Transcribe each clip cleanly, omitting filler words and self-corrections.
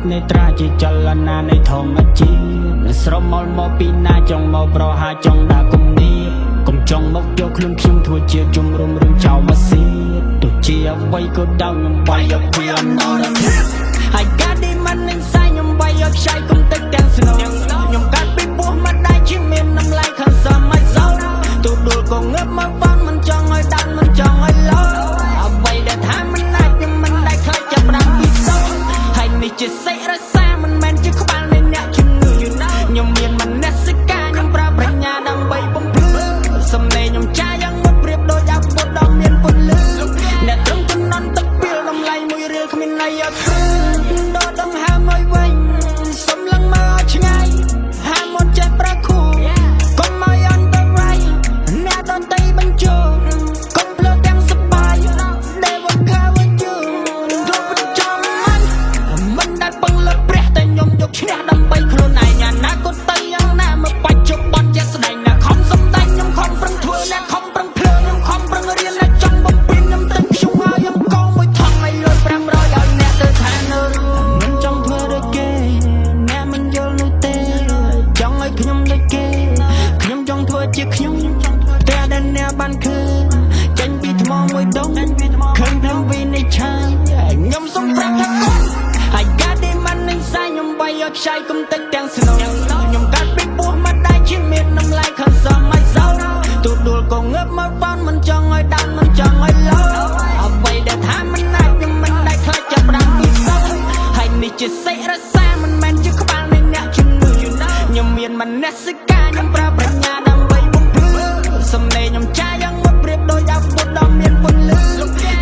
នេត្រាជាចលនានៃធម្មជាតិស្រមល់មកពីណាចង់មកប្រហាចង់ដាក់គំនាបកុំចង់មកយកខ្លួនខ្ញុំធ្វើជាជំរុំរឿងចោលមកសៀតទោះជាអ្វីក៏ដោយខ្ញុំបាយយកវាអត់ដល់I got the money inside ខ្ញុំបាយយកខ្ចីគុំទឹកទាំងស្នូខ្ញុំកាត់ពីពោះមកដៃជាមានน้ำលៃខាងសមមិនសោទូដួលក៏ងើបមកវ៉ាន់មិនចង់ឲ្យដានមិនចង់ឲ្យលោអ្វីដែលថាមិនអាចខ្ញុំមិនដែលខ្លាចចាប់ដាក់ពីសោហើយនេះជាសេចរសាមិនមែនជាក្បាលនៃអ្នកជំងឺខ្ញុំមានមនសិការខ្ញុំប្រើប្រាជ្ញាដើម្បីបំភ្លឺសំឡេងខ្ញុំចាស់យ៉ាងមុតប្រៀបដូចអាវុធដ៏មានពន្លឺអ្នកត្រង់ចំណន់ទឹកពីលតម្លៃមួយរៀលគ្មានន័យអត់ព្រឺដកដង្ហើមឲ្យវិញសំឡឹងមកឲ្យឆ្ងាយហាមុតចេះប្រគូកុំឲ្យអន្តរាយអ្នកដនតីបញ្ជូកុំភ្លើទាំងសបាយដែលវកខាវជូរកបញ្ចំមិនដែលពឹងលើព្រះតែខ្ញុំយកឈ្នះដើម្បីខ្លួនឯងអនាគតទៅយ៉ាងណាមកបច្ចុប្បន្នជាក់ស្ដែងអ្នកខំសំដែងខ្ញុំខំប្រឹងធ្វើអ្នកខំប្រឹងភ្លើខ្ញុំខំប្រឹងរៀនអ្នកចង់បំពេញខ្ញុំទឹកខ្ញុំឲ្យខ្ញុំកងមួយថងឲ្យលុយ500ឲ្យអ្នកទៅឋាននៅរួមមិនចង់ធ្វើដូចគេអ្នកមិនយល់នោះទេចង់ឲ្យខ្ញុំដូចគេខ្ញុំចង់ធ្វើជាខ្ញុំតែដែលអ្នកបានឃើញចេញពីថ្មមួយដុំឃើញភ្លាមពីនៃឆាយខ្ញុំសុំប្រាប់ថាគាត់ I got the money inside ខ្ញុំបាយយកខ្ចីគុំទឹកទាំងស្នូខ្ញុំកាត់ពីពោះមកដៃជាមានน้ำលៃខាងសមមិនសោទូដួលក៏ងើបមកវ៉ាន់មិនចង់ឲ្យដានមិនចង់ឲ្យលោអ្វីដែលថាមិនអាចខ្ញុំមិនដែលខ្លាចចាប់ដាក់ពីសោហើយនេះជាសេចរសាមិនមែនជាក្បាលនៃអ្នកជំងឺខ្ញុំមានមនសិការខ្ញុំប្រើប្រាជ្ញាដើម្បីបំភ្លឺសំឡេងខ្ញុំចាស់យ៉ាងមុតប្រៀបដូចអាវុធដ៏មានពន្លឺ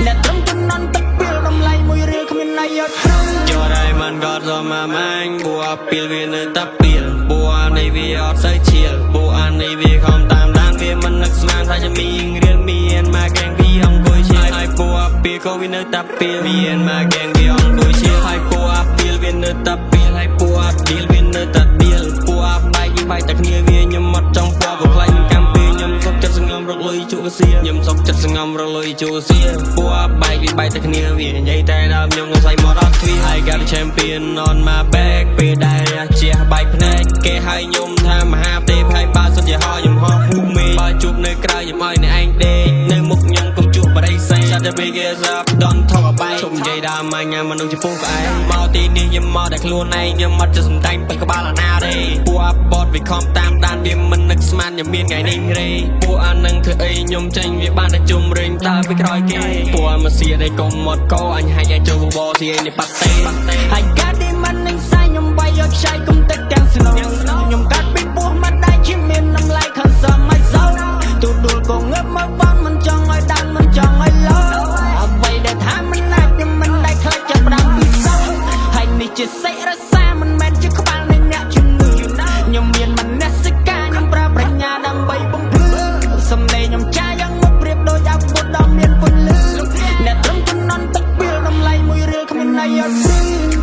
អ្នកត្រង់ចំណន់ទឹកពីលតម្លៃមួយរៀលគ្មានន័យអត់ព្រឺយកដៃមិនក៏សមម៉ាញ់បួពីលវានៅតែពីលបួនៃវាអត់សូវឈៀលបួនៃវាខំតាមដានវាមិននឹកស្មានថាจะมีរៀលមានមកแกงពីអង្គុយឈៀលហើយបួពីលក៏វានៅតែពីលមានមកแกงពីអង្គុយឈៀលហើយបួពីលវានៅតែពីលហើយបួឌីលវានៅតែឌីលបួបែកបែកតែគ្នាវាខ្ញុំអត់ចង់ព្រោះខ្លាញ់កម្មពីខ្ញុំសុកចិត្តសងំរកលុយជក់សៀខ្ញុំសុកចិត្តសងំរកលុយជក់សៀបួបែកបែកតែគ្នាវានិយាយតែដើមខ្ញុំនឹងស្អីមកដល់ទ្វី I got a champion on my back ពេលដែលជះបែកភ្នែកគេហៅខ្ញុំថាមហាទេពហើយបើសុទ្ធជាហោខ្ញុំហោភូមិបើជួបនៅក្រៅខ្ញុំឲ្យអ្នកឯងដេកនៅមុខខ្ញុំកុំជួបបរិស័យ Shut the big ass up don't talk about ជុំនិយាយដើមមកញ៉ាំមនុស្សចំពោះក្អែមកទីនេះខ្ញុំមកតែខ្លួនឯងខ្ញុំអត់ចេះសំដែងពេញក្បាលអាណាទេពួកអាបតវាខំតាមដានវាមិននឹកស្មានខ្ញុំមានថ្ងៃនេះរេពួកអានឹងធ្វើអីខ្ញុំចេញវាបានតែជុំរែងតើពីក្រោយគេពួកអាមកសៀដៃកុំមកកោអញហាច់ឲ្យចូលបបសៀនេះប៉ាត់ទេ I got the money inside ខ្ញុំបាយយកខ្ចីគុំទឹកទាំងស្នូខ្ញុំកាត់ពីពោះមកដៃជាមានน้ำលៃខាងសមមិនសោទូដួលក៏ងើបមកវ៉ាន់មិនចង់ឲ្យដានមិនចង់ឲ្យលោអ្វីដែលថាមិនអាចខ្ញុំមិនដែលខ្លាចចាប់ដាក់ពីសោហើយនេះជាសេចរសាមិនមែនជាក្បាលនៃអ្នកជំងឺខ្ញុំមានមនសិការខ្ញុំប្រើប្រាជ្ញាដើម្បីបំភ្លឺសំឡេងខ្ញុំចាស់យ៉ាងមុតប្រៀបដូចអាវុធដ៏មានពន្លឺអ្នកត្រង់ចំណន់ទឹកពីលតម្លៃមួយរៀលគ្មានន័យអត់ព្រឺ